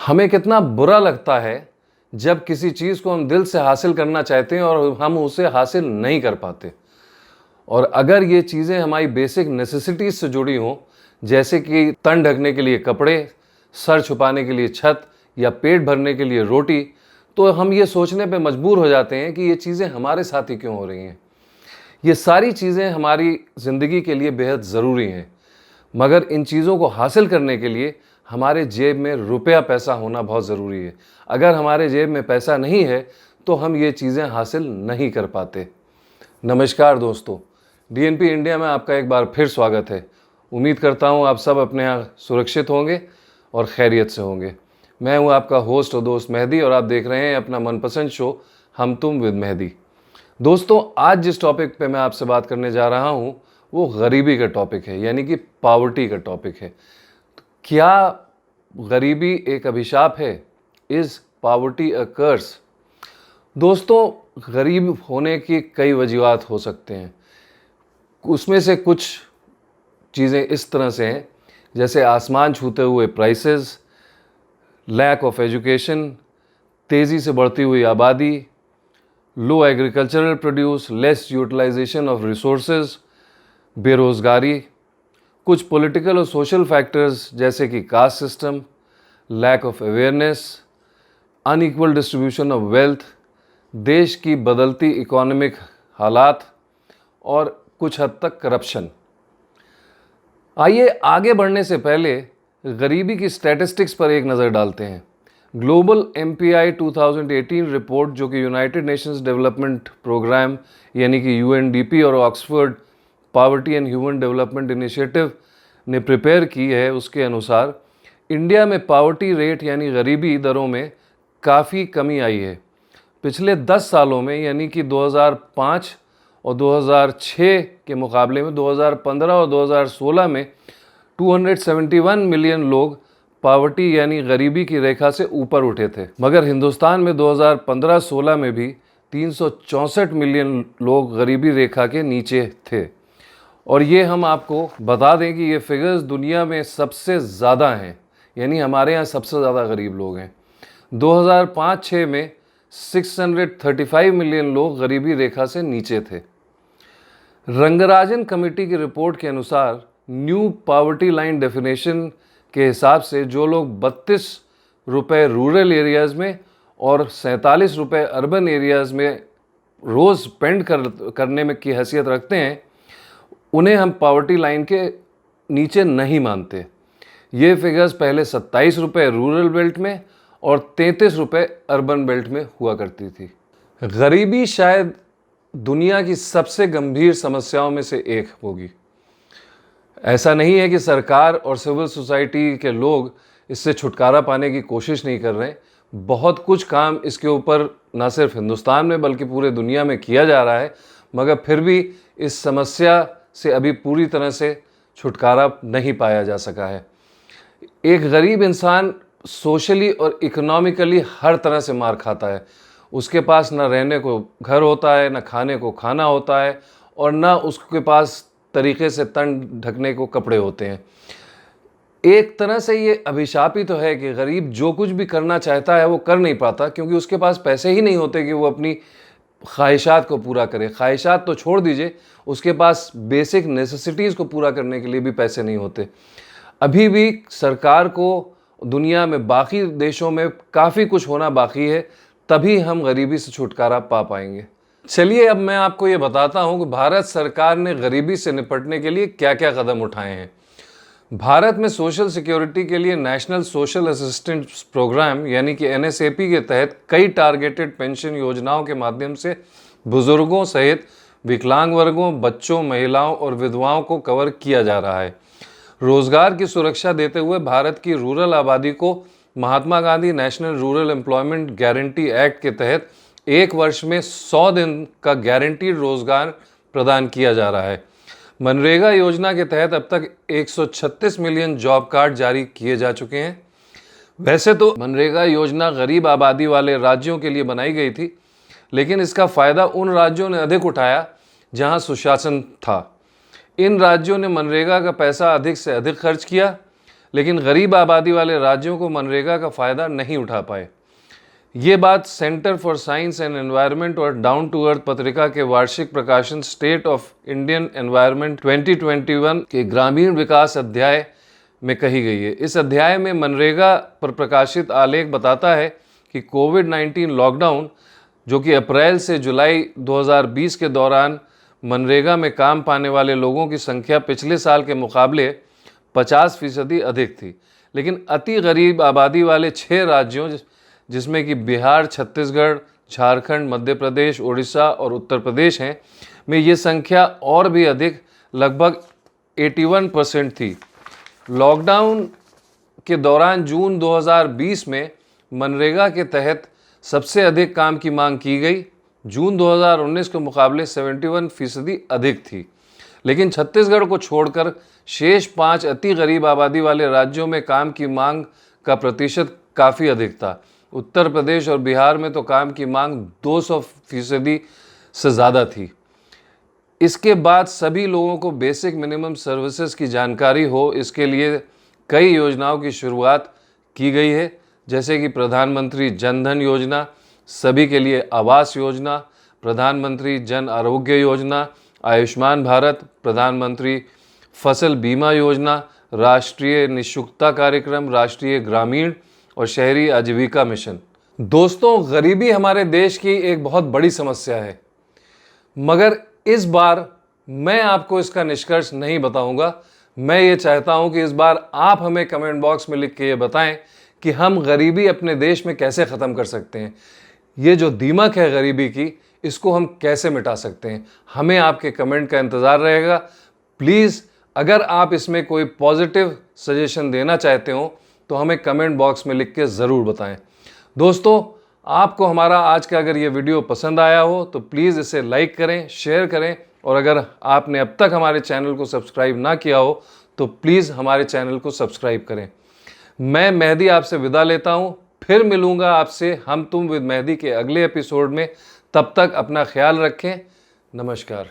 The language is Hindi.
हमें कितना बुरा लगता है जब किसी चीज़ को हम दिल से हासिल करना चाहते हैं और हम उसे हासिल नहीं कर पाते। और अगर ये चीज़ें हमारी बेसिक नेसेसिटीज़ से जुड़ी हों, जैसे कि तन ढकने के लिए कपड़े, सर छुपाने के लिए छत या पेट भरने के लिए रोटी, तो हम ये सोचने पे मजबूर हो जाते हैं कि ये चीज़ें हमारे साथ ही क्यों हो रही हैं। ये सारी चीज़ें हमारी ज़िंदगी के लिए बेहद ज़रूरी हैं, मगर इन चीज़ों को हासिल करने के लिए हमारे जेब में रुपया पैसा होना बहुत ज़रूरी है। अगर हमारे जेब में पैसा नहीं है तो हम ये चीज़ें हासिल नहीं कर पाते। नमस्कार दोस्तों, डीएनपी इंडिया में आपका एक बार फिर स्वागत है। उम्मीद करता हूँ आप सब अपने यहाँ सुरक्षित होंगे और खैरियत से होंगे। मैं हूँ आपका होस्ट और दोस्त मेहदी और आप देख रहे हैं अपना मनपसंद शो हम तुम विद मेहदी। दोस्तों, आज जिस टॉपिक पे मैं आपसे बात करने जा रहा हूँ वो गरीबी का टॉपिक है, यानी कि पॉवर्टी का टॉपिक है। क्या गरीबी एक अभिशाप है? इज़ पॉवर्टी अ कर्स? दोस्तों, गरीब होने की कई वजूहात हो सकते हैं। उसमें से कुछ चीज़ें इस तरह से हैं, जैसे आसमान छूते हुए प्राइसेस, लैक ऑफ एजुकेशन, तेज़ी से बढ़ती हुई आबादी, low agricultural produce, less utilization of resources, बेरोज़गारी, कुछ पॉलिटिकल और सोशल फैक्टर्स जैसे कि caste system, lack of awareness, unequal distribution of wealth, देश की बदलती इकोनॉमिक हालात और कुछ हद तक करप्शन। आइए आगे बढ़ने से पहले गरीबी की स्टैटिस्टिक्स पर एक नज़र डालते हैं। ग्लोबल एमपीआई 2018 रिपोर्ट, जो कि यूनाइटेड नेशंस डेवलपमेंट प्रोग्राम यानी कि यूएनडीपी और Oxford poverty and human development initiative ने प्रिपेयर की है, उसके अनुसार इंडिया में पॉवर्टी रेट यानी गरीबी दरों में काफ़ी कमी आई है। पिछले 10 सालों में, यानी कि 2005 और 2006 के मुकाबले में 2015 और 2016 में 271 मिलियन लोग पॉवर्टी यानी गरीबी की रेखा से ऊपर उठे थे। मगर हिंदुस्तान में 2015-16 में भी 364 मिलियन लोग गरीबी रेखा के नीचे थे। और ये हम आपको बता दें कि ये फिगर्स दुनिया में सबसे ज़्यादा हैं, यानी हमारे यहाँ सबसे ज़्यादा गरीब लोग हैं। 2005-06 में 635 मिलियन लोग गरीबी रेखा से नीचे थे। रंगराजन कमेटी की रिपोर्ट के अनुसार न्यू पॉवर्टी लाइन डेफिनेशन के हिसाब से जो लोग 32 रुपये रूरल एरियाज़ में और 47 रुपये अर्बन एरियाज़ में रोज़ स्पेंड करने में की हैसियत रखते हैं, उन्हें हम पॉवर्टी लाइन के नीचे नहीं मानते। ये फिगर्स पहले 27 रुपये रूरल बेल्ट में और 33 रुपये अर्बन बेल्ट में हुआ करती थी। गरीबी शायद दुनिया की सबसे गंभीर समस्याओं में से एक होगी। ऐसा नहीं है कि सरकार और सिविल सोसाइटी के लोग इससे छुटकारा पाने की कोशिश नहीं कर रहे। बहुत कुछ काम इसके ऊपर ना सिर्फ हिंदुस्तान में बल्कि पूरे दुनिया में किया जा रहा है, मगर फिर भी इस समस्या से अभी पूरी तरह से छुटकारा नहीं पाया जा सका है। एक गरीब इंसान सोशली और इकोनॉमिकली हर तरह से मार खाता है। उसके पास ना रहने को घर होता है, ना खाने को खाना होता है और ना उसके पास तरीके से तन ढकने को कपड़े होते हैं। एक तरह से ये अभिशाप ही तो है कि गरीब जो कुछ भी करना चाहता है वो कर नहीं पाता, क्योंकि उसके पास पैसे ही नहीं होते कि वो अपनी ख्वाहिशात को पूरा करे। ख्वाहिशात तो छोड़ दीजिए, उसके पास बेसिक नेसेसिटीज़ को पूरा करने के लिए भी पैसे नहीं होते। अभी भी सरकार को दुनिया में बाकी देशों में काफ़ी कुछ होना बाकी है, तभी हम गरीबी से छुटकारा पा पाएंगे। चलिए अब मैं आपको ये बताता हूँ कि भारत सरकार ने गरीबी से निपटने के लिए क्या क्या कदम उठाए हैं। भारत में सोशल सिक्योरिटी के लिए नेशनल सोशल असिस्टेंस प्रोग्राम यानी कि एनएसएपी के तहत कई टारगेटेड पेंशन योजनाओं के माध्यम से बुजुर्गों सहित विकलांग वर्गों, बच्चों, महिलाओं और विधवाओं को कवर किया जा रहा है। रोजगार की सुरक्षा देते हुए भारत की रूरल आबादी को Mahatma Gandhi National Rural Employment Guarantee Act के तहत एक वर्ष में 100 दिन का गारंटीड रोजगार प्रदान किया जा रहा है। मनरेगा योजना के तहत अब तक 136 मिलियन जॉब कार्ड जारी किए जा चुके हैं। वैसे तो मनरेगा योजना गरीब आबादी वाले राज्यों के लिए बनाई गई थी, लेकिन इसका फ़ायदा उन राज्यों ने अधिक उठाया जहां सुशासन था। इन राज्यों ने मनरेगा का पैसा अधिक से अधिक खर्च किया, लेकिन गरीब आबादी वाले राज्यों को मनरेगा का फ़ायदा नहीं उठा पाए। ये बात centre for science and environment और डाउन टू अर्थ पत्रिका के वार्षिक प्रकाशन स्टेट ऑफ इंडियन एनवायरनमेंट 2021 के ग्रामीण विकास अध्याय में कही गई है। इस अध्याय में मनरेगा पर प्रकाशित आलेख बताता है कि कोविड-19 लॉकडाउन, जो कि अप्रैल से जुलाई 2020 के दौरान मनरेगा में काम पाने वाले लोगों की संख्या पिछले साल के मुकाबले 50% अधिक थी। लेकिन अति गरीब आबादी वाले 6 राज्यों जिसमें कि बिहार, छत्तीसगढ़, झारखंड, मध्य प्रदेश, उड़ीसा और उत्तर प्रदेश हैं, में ये संख्या और भी अधिक लगभग 81% थी। लॉकडाउन के दौरान जून 2020 में मनरेगा के तहत सबसे अधिक काम की मांग की गई। जून 2019 के मुकाबले 71% अधिक थी। लेकिन छत्तीसगढ़ को छोड़कर शेष 5 अति गरीब आबादी वाले राज्यों में काम की मांग का प्रतिशत काफ़ी अधिक था। उत्तर प्रदेश और बिहार में तो काम की मांग 200% से ज़्यादा थी। इसके बाद सभी लोगों को बेसिक मिनिमम सर्विसेज की जानकारी हो, इसके लिए कई योजनाओं की शुरुआत की गई है, जैसे कि प्रधानमंत्री जन धन योजना, सभी के लिए आवास योजना, प्रधानमंत्री जन आरोग्य योजना, आयुष्मान भारत, प्रधानमंत्री फसल बीमा योजना, राष्ट्रीय निःशुल्कता कार्यक्रम, राष्ट्रीय ग्रामीण और शहरी आजीविका मिशन। दोस्तों, गरीबी हमारे देश की एक बहुत बड़ी समस्या है, मगर इस बार मैं आपको इसका निष्कर्ष नहीं बताऊंगा। मैं ये चाहता हूं कि इस बार आप हमें कमेंट बॉक्स में लिख के ये बताएं कि हम गरीबी अपने देश में कैसे ख़त्म कर सकते हैं। ये जो दीमक है गरीबी की, इसको हम कैसे मिटा सकते हैं। हमें आपके कमेंट का इंतज़ार रहेगा। प्लीज़, अगर आप इसमें कोई पॉजिटिव सजेशन देना चाहते हो तो हमें कमेंट बॉक्स में लिख के ज़रूर बताएं। दोस्तों, आपको हमारा आज का अगर ये वीडियो पसंद आया हो तो प्लीज़ इसे लाइक करें, शेयर करें, और अगर आपने अब तक हमारे चैनल को सब्सक्राइब ना किया हो तो प्लीज़ हमारे चैनल को सब्सक्राइब करें। मैं मेहदी आपसे विदा लेता हूँ। फिर मिलूँगा आपसे हम तुम विद मेहदी के अगले एपिसोड में। तब तक अपना ख्याल रखें। नमस्कार।